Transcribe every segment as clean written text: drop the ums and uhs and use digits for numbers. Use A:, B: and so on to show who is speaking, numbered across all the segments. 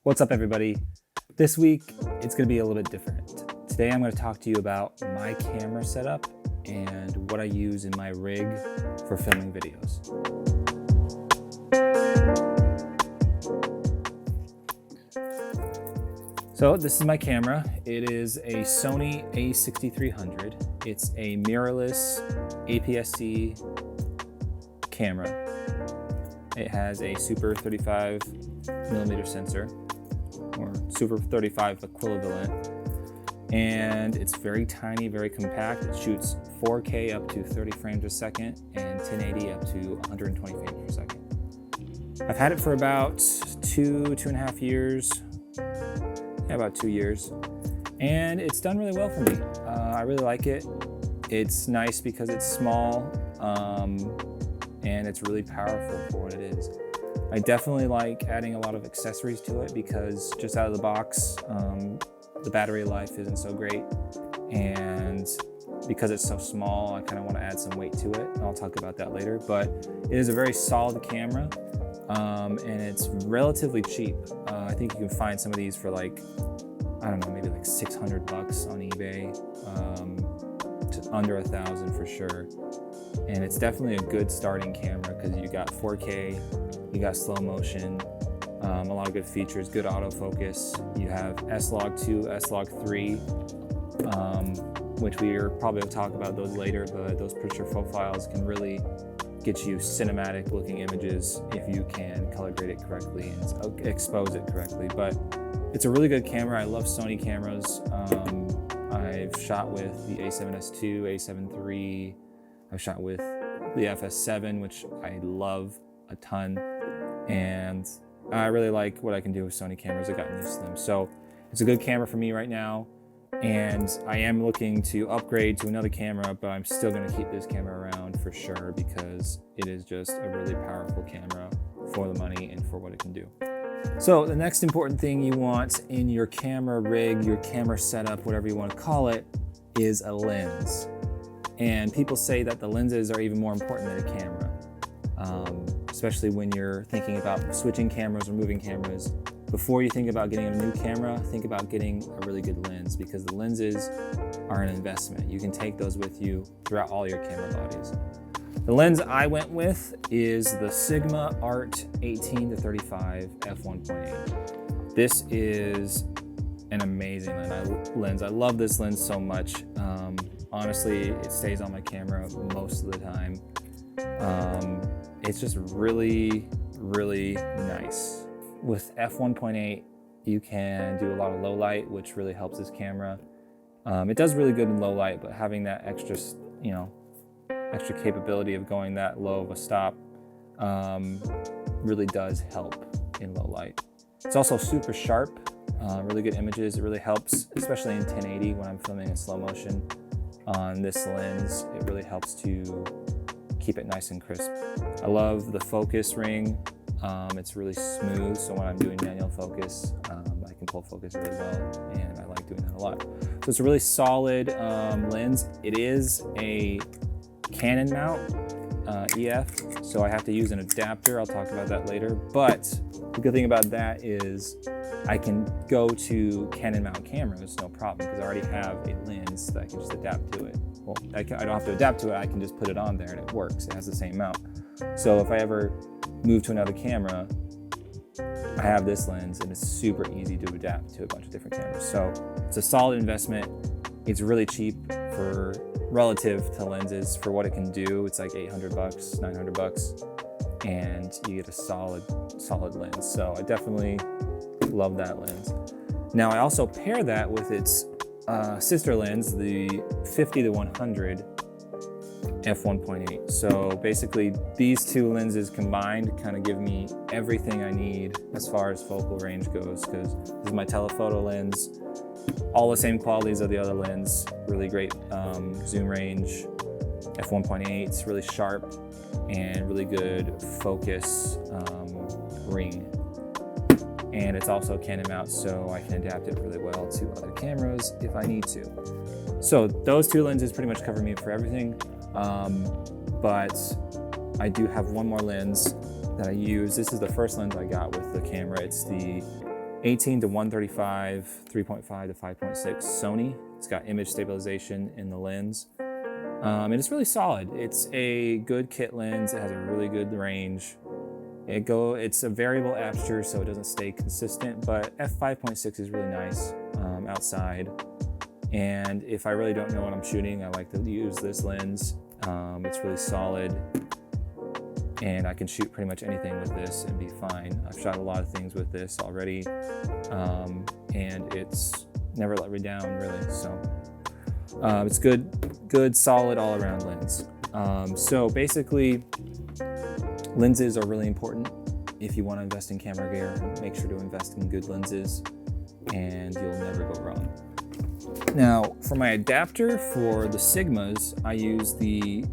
A: What's up, everybody? This week, it's gonna be a little bit different. Today, I'm gonna talk to you about my camera setup and what I use in my rig for filming videos. So this is my camera. It is a SONY A6300. It's a mirrorless APS-C camera. It has a Super 35mm sensor, or Super 35 equivalent, and it's very tiny, very compact. It shoots 4K up to 30 frames per second and 1080 up to 120 frames per second. I've had it for about two and a half years, about 2 years, and it's done really well for me. I really like it. It's nice because it's small, and it's really powerful for what it is. I definitely like adding a lot of accessories to it because just out of the box, the battery life isn't so great. And because it's so small, I kind of want to add some weight to it. And I'll talk about that later, but it is a very solid camera, and it's relatively cheap. I think you can find some of these for like, I don't know, maybe like $600 on eBay, to under 1,000 for sure. And it's definitely a good starting camera because you got 4K, you got slow motion, a lot of good features, good autofocus. You have S-Log2, S-Log3, which we probably will talk about those later, but those picture profiles can really get you cinematic looking images if you can color grade it correctly and expose it correctly. But it's a really good camera. I love Sony cameras. I've shot with the A7S II, A7 III. I've shot with the FS7, which I love a ton. And I really like what I can do with Sony cameras. I've gotten used to them. So it's a good camera for me right now. And I am looking to upgrade to another camera, but I'm still gonna keep this camera around for sure because it is just a really powerful camera for the money and for what it can do. So the next important thing you want in your camera rig, your camera setup, whatever you want to call it, is a lens. And people say that the lenses are even more important than a camera, especially when you're thinking about switching cameras or moving cameras. Before you think about getting a new camera, think about getting a really good lens because the lenses are an investment. You can take those with you throughout all your camera bodies. The lens I went with is the Sigma Art 18-35 f1.8. This is an amazing lens. I love this lens so much. Honestly, it stays on my camera most of the time. It's just really, really nice. With f1.8, you can do a lot of low light, which really helps this camera. It does really good in low light, but having that extra capability of going that low of a stop really does help in low light. It's also super sharp, really good images. It really helps, especially in 1080 when I'm filming in slow motion on this lens. It really helps to keep it nice and crisp. I love the focus ring. It's really smooth, so when I'm doing manual focus, I can pull focus really well, and I like doing that a lot. So it's a really solid lens. It is a Canon mount, EF, so I have to use an adapter. I'll talk about that later, but the good thing about that is I can go to Canon mount cameras, no problem, because I already have a lens that I can just adapt to it. Well, I don't have to adapt to it, I can just put it on there and it works. It has the same mount. So if I ever move to another camera, I have this lens and it's super easy to adapt to a bunch of different cameras. So it's a solid investment. It's really cheap for relative to lenses for what it can do. It's like $800, $900, and you get a solid lens. So I definitely love that lens. Now I also pair that with its sister lens, the 50-100 f1.8. So basically these two lenses combined kind of give me everything I need as far as focal range goes, because this is my telephoto lens, all the same qualities of the other lens, really great zoom range, f1.8, it's really sharp and really good focus ring. And it's also Canon mount, so I can adapt it really well to other cameras if I need to. So those two lenses pretty much cover me for everything. But I do have one more lens that I use. This is the first lens I got with the camera. It's the 18 to 135, 3.5 to 5.6 Sony. It's got image stabilization in the lens. And it's really solid. It's a good kit lens. It has a really good range. It's a variable aperture, so it doesn't stay consistent, but f5.6 is really nice outside. And if I really don't know what I'm shooting, I like to use this lens. It's really solid, and I can shoot pretty much anything with this and be fine. I've shot a lot of things with this already, and it's never let me down, really. So it's good, solid all-around lens. So basically, lenses are really important. If you want to invest in camera gear, make sure to invest in good lenses, and you'll never go wrong. Now, for my adapter for the Sigmas, I use the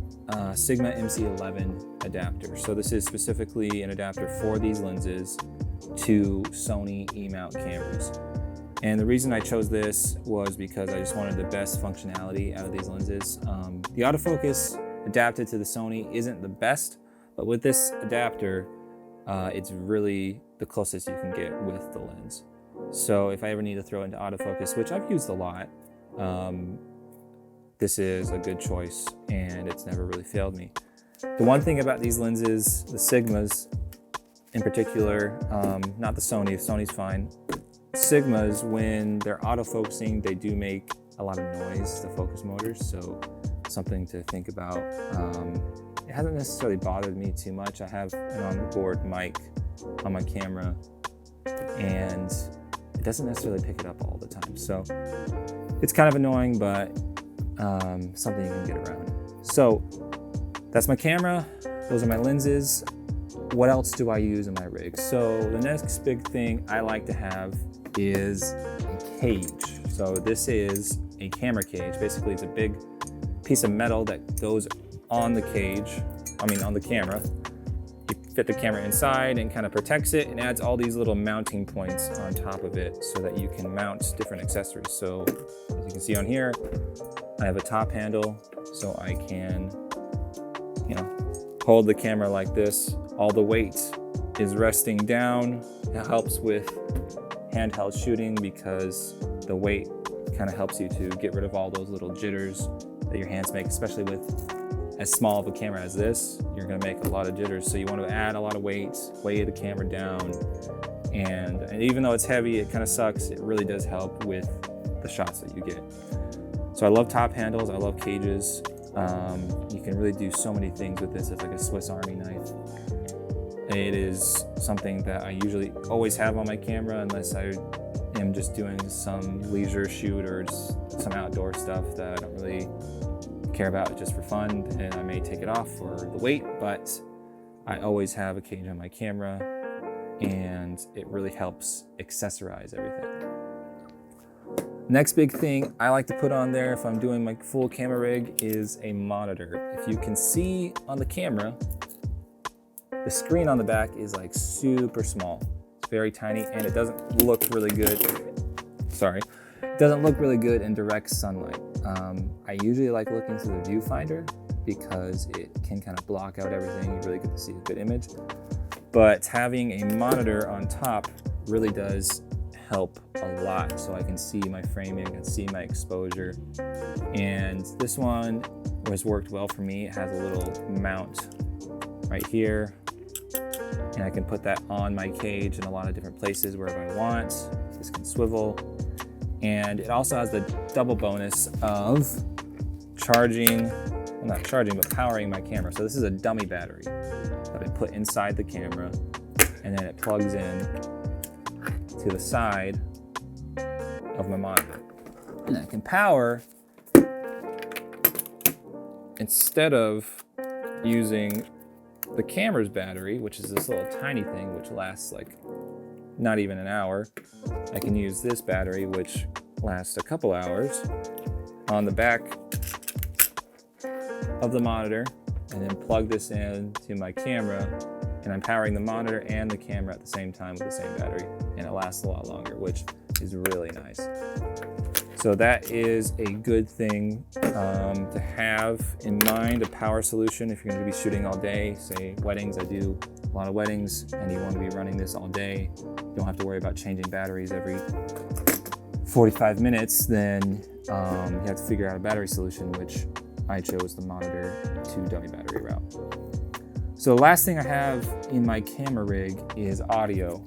A: Sigma MC11 adapter. So this is specifically an adapter for these lenses to Sony E-mount cameras. And the reason I chose this was because I just wanted the best functionality out of these lenses. The autofocus adapted to the Sony isn't the best, but with this adapter, it's really the closest you can get with the lens. So if I ever need to throw it into autofocus, which I've used a lot, this is a good choice, and it's never really failed me. The one thing about these lenses, the Sigmas in particular, not the Sony's fine. Sigmas, when they're autofocusing, they do make a lot of noise, the focus motors, so something to think about. It hasn't necessarily bothered me too much. I have an onboard mic on my camera, and it doesn't necessarily pick it up all the time. So it's kind of annoying, but something you can get around. So that's my camera. Those are my lenses. What else do I use in my rig? So the next big thing I like to have is a cage. So this is a camera cage. Basically, it's a big piece of metal that goes on the cage, on the camera. You fit the camera inside and kind of protects it, and adds all these little mounting points on top of it so that you can mount different accessories. So as you can see on here, I have a top handle, so I can, hold the camera like this. All the weight is resting down. It helps with handheld shooting because the weight kind of helps you to get rid of all those little jitters that your hands make, especially with as small of a camera as this. You're gonna make a lot of jitters, so you want to add a lot of weight, weigh the camera down, and even though it's heavy, it kind of sucks, it really does help with the shots that you get. So I love top handles, I love cages. You can really do so many things with this. It's like a Swiss Army knife. It is something that I usually always have on my camera unless I am just doing some leisure shoot or just some outdoor stuff that I don't really care about just for fun, and I may take it off for the weight, but I always have a cage on my camera, and it really helps accessorize everything. Next big thing I like to put on there if I'm doing my full camera rig is a monitor. If you can see on the camera, the screen on the back is like super small. It's very tiny, and it doesn't look really good. It doesn't look really good in direct sunlight. I usually like looking through the viewfinder because it can kind of block out everything. You really get to see a good image. But having a monitor on top really does help a lot. So I can see my framing, I can see my exposure. And this one has worked well for me. It has a little mount right here, and I can put that on my cage in a lot of different places wherever I want. This can swivel. And it also has the double bonus of powering my camera. So this is a dummy battery that I put inside the camera, and then it plugs in to the side of my monitor. And I can power, instead of using the camera's battery, which is this little tiny thing which lasts like not even an hour, I can use this battery which lasts a couple hours on the back of the monitor, and then plug this in to my camera, and I'm powering the monitor and the camera at the same time with the same battery, and it lasts a lot longer, which is really nice. So that is a good thing to have in mind, a power solution if you're going to be shooting all day, say weddings. I do a lot of weddings and you want to be running this all day, you don't have to worry about changing batteries every 45 minutes, then you have to figure out a battery solution, which I chose the monitor to dummy battery route. So the last thing I have in my camera rig is audio.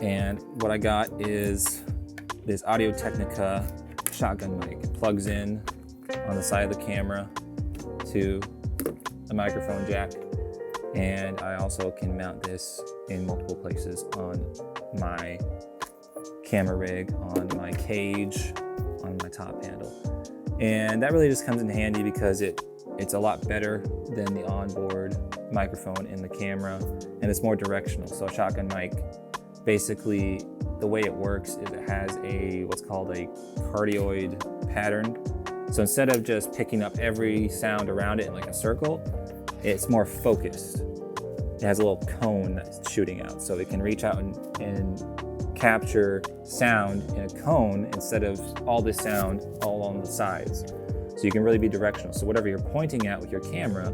A: And what I got is this Audio Technica shotgun mic. It plugs in on the side of the camera to a microphone jack. And I also can mount this in multiple places on my camera rig, on my cage, on my top handle. And that really just comes in handy because it's a lot better than the onboard microphone in the camera, and it's more directional. So a shotgun mic, basically the way it works is it has what's called a cardioid pattern. So instead of just picking up every sound around it in like a circle, it's more focused. It has a little cone that's shooting out, so it can reach out and capture sound in a cone instead of all this sound all along the sides. So you can really be directional. So whatever you're pointing at with your camera,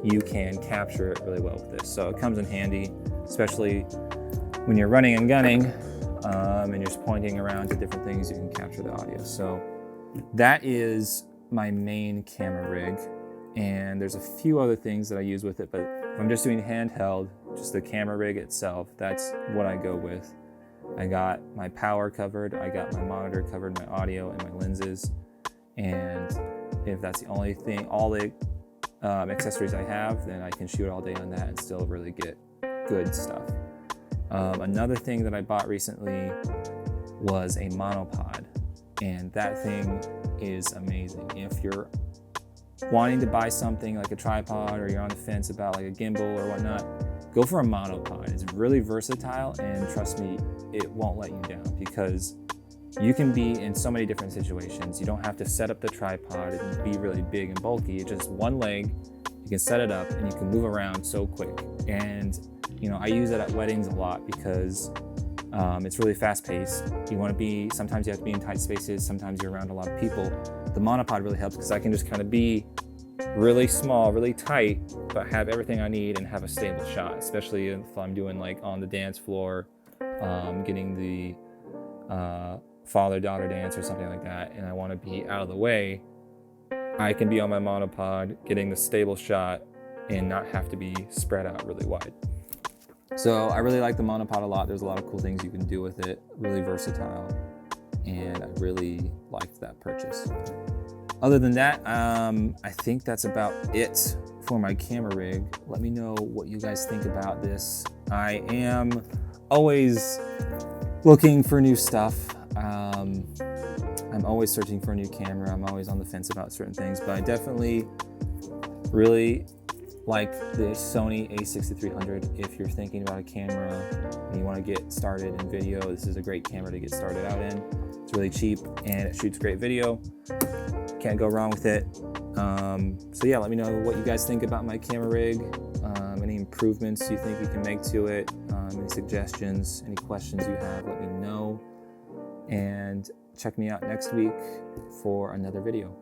A: you can capture it really well with this. So it comes in handy, especially when you're running and gunning and you're just pointing around to different things, you can capture the audio. So that is my main camera rig. And there's a few other things that I use with it, but if I'm just doing handheld, just the camera rig itself, that's what I go with. I got my power covered, I got my monitor covered, my audio and my lenses. And if that's the only thing, all the accessories I have, then I can shoot all day on that and still really get good stuff. Another thing that I bought recently was a monopod, and that thing is amazing. If you're wanting to buy something like a tripod, or you're on the fence about like a gimbal or whatnot, go for a monopod. It's really versatile, and trust me, it won't let you down because you can be in so many different situations. You don't have to set up the tripod and be really big and bulky. It's just one leg, you can set it up and you can move around so quick. And you know, I use it at weddings a lot because it's really fast paced. Sometimes you have to be in tight spaces, sometimes you're around a lot of people. The monopod really helps because I can just kind of be really small, really tight, but have everything I need and have a stable shot, especially if I'm doing like on the dance floor, getting the father-daughter dance or something like that, and I want to be out of the way. I can be on my monopod, getting the stable shot and not have to be spread out really wide. So I really like the monopod a lot. There's a lot of cool things you can do with it, really versatile, and I really liked that purchase. Other than that, I think that's about it for my camera rig. Let me know what you guys think about this. I am always looking for new stuff. I'm always searching for a new camera. I'm always on the fence about certain things, but I definitely really like the Sony A6300. If you're thinking about a camera and you want to get started in video, this is a great camera to get started out in. It's really cheap and it shoots great video. Can't go wrong with it. So yeah, let me know what you guys think about my camera rig, any improvements you think we can make to it, any suggestions, any questions you have, let me know. And check me out next week for another video.